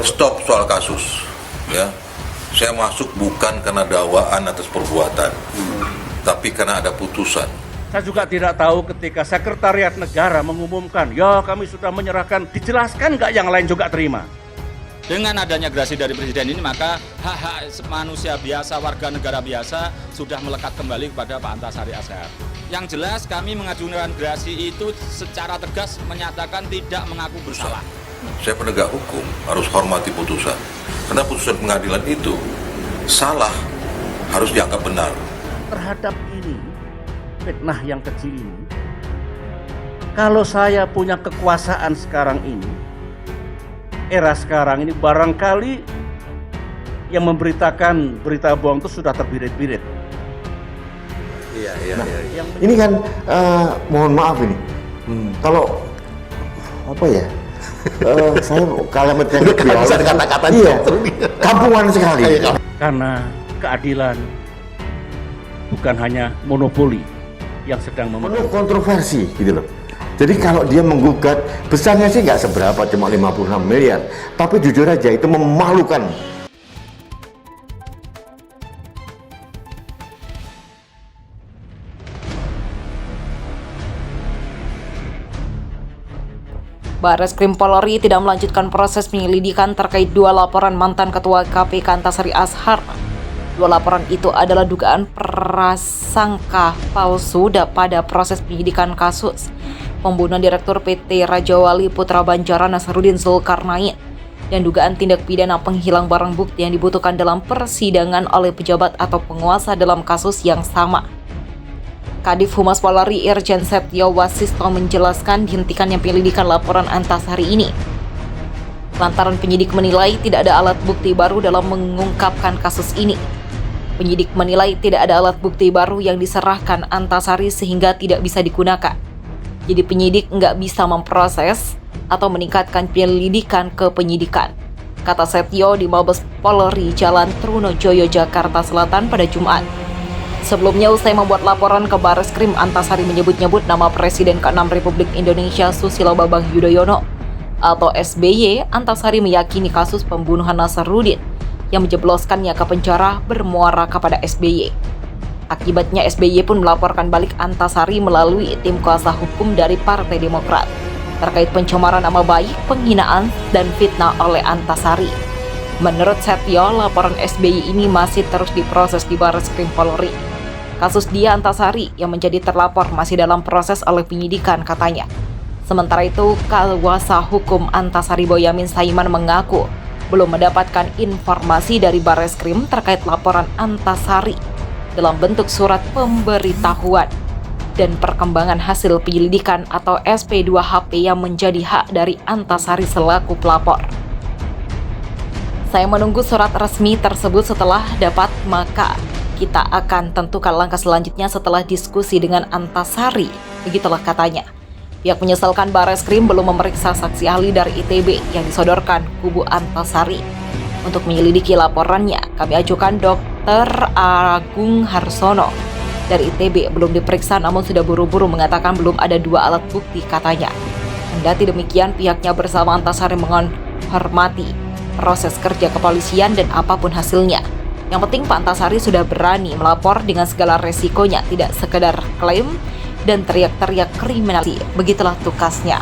Stop soal kasus, ya. Saya masuk bukan karena dakwaan atas perbuatan, tapi karena ada putusan. Saya juga tidak tahu ketika Sekretariat Negara mengumumkan, ya kami sudah menyerahkan, dijelaskan nggak yang lain juga terima? Dengan adanya gerasi dari Presiden ini, maka hak-hak manusia biasa, warga negara biasa sudah melekat kembali kepada Pak Antasari Azhar. Yang jelas kami mengajukan gerasi itu secara tegas menyatakan tidak mengaku bersalah. Saya penegak hukum harus hormati putusan. Karena putusan pengadilan itu salah harus dianggap benar. Terhadap ini, fitnah yang kecil ini, kalau saya punya kekuasaan sekarang ini, era sekarang ini barangkali yang memberitakan berita bohong itu sudah terbirit-birit. Iya. Ini kan mohon maaf ini. Kalau apa ya? Saya kalimat yang bisa kata-kata iya, kampungan sekali. Karena keadilan bukan hanya monopoli yang sedang Penuh memenuhi. kontroversi gitu loh. Jadi kalau dia menggugat, besarnya sih nggak seberapa, cuma 56 miliar. Tapi jujur aja itu memalukan. Barreskrim Polri tidak melanjutkan proses penyelidikan terkait 2 laporan mantan Ketua KPK Antasari Azhar. 2 laporan itu adalah dugaan prasangka palsu pada proses penyidikan kasus pembunuhan Direktur PT Raja Wali Putra Banjara Nasaruddin Zulkarnain dan dugaan tindak pidana penghilang barang bukti yang dibutuhkan dalam persidangan oleh pejabat atau penguasa dalam kasus yang sama. Kadif Humas Polri Irjen Setio Wasisto menjelaskan dihentikannya penyelidikan laporan Antasari ini lantaran penyidik menilai tidak ada alat bukti baru dalam mengungkapkan kasus ini. Penyidik menilai tidak ada alat bukti baru yang diserahkan Antasari sehingga tidak bisa digunakan. Jadi penyidik nggak bisa memproses atau meningkatkan penyelidikan ke penyidikan, kata Setio di Mabes Polri Jalan Trunojoyo, Jakarta Selatan pada Jumat. Sebelumnya usai membuat laporan ke Barreskrim, Antasari menyebut-nyebut nama Presiden ke-6 Republik Indonesia Susilo Bambang Yudhoyono atau SBY. Antasari meyakini kasus pembunuhan Nasaruddin yang menjebloskannya ke penjara bermuara kepada SBY. Akibatnya SBY pun melaporkan balik Antasari melalui tim kuasa hukum dari Partai Demokrat terkait pencemaran nama baik, penghinaan, dan fitnah oleh Antasari. Menurut Setio, laporan SBY ini masih terus diproses di Barreskrim Polri. Kasus dia Antasari yang menjadi terlapor masih dalam proses oleh penyidikan, katanya. Sementara itu, kuasa hukum Antasari Boyamin Saiman mengaku belum mendapatkan informasi dari Barreskrim terkait laporan Antasari dalam bentuk surat pemberitahuan dan perkembangan hasil penyelidikan atau SP2HP yang menjadi hak dari Antasari selaku pelapor. Saya menunggu surat resmi tersebut, setelah dapat maka kita akan tentukan langkah selanjutnya setelah diskusi dengan Antasari, begitulah katanya. Pihak menyesalkan Barreskrim belum memeriksa saksi ahli dari ITB yang disodorkan kubu Antasari. Untuk menyelidiki laporannya, kami ajukan Dr. Agung Harsono dari ITB, belum diperiksa namun sudah buru-buru mengatakan belum ada 2 alat bukti, katanya. Kendati demikian, pihaknya bersama Antasari menghormati proses kerja kepolisian dan apapun hasilnya. Yang penting Pak Antasari sudah berani melapor dengan segala resikonya, tidak sekedar klaim dan teriak-teriak kriminalisasi. Begitulah tugasnya.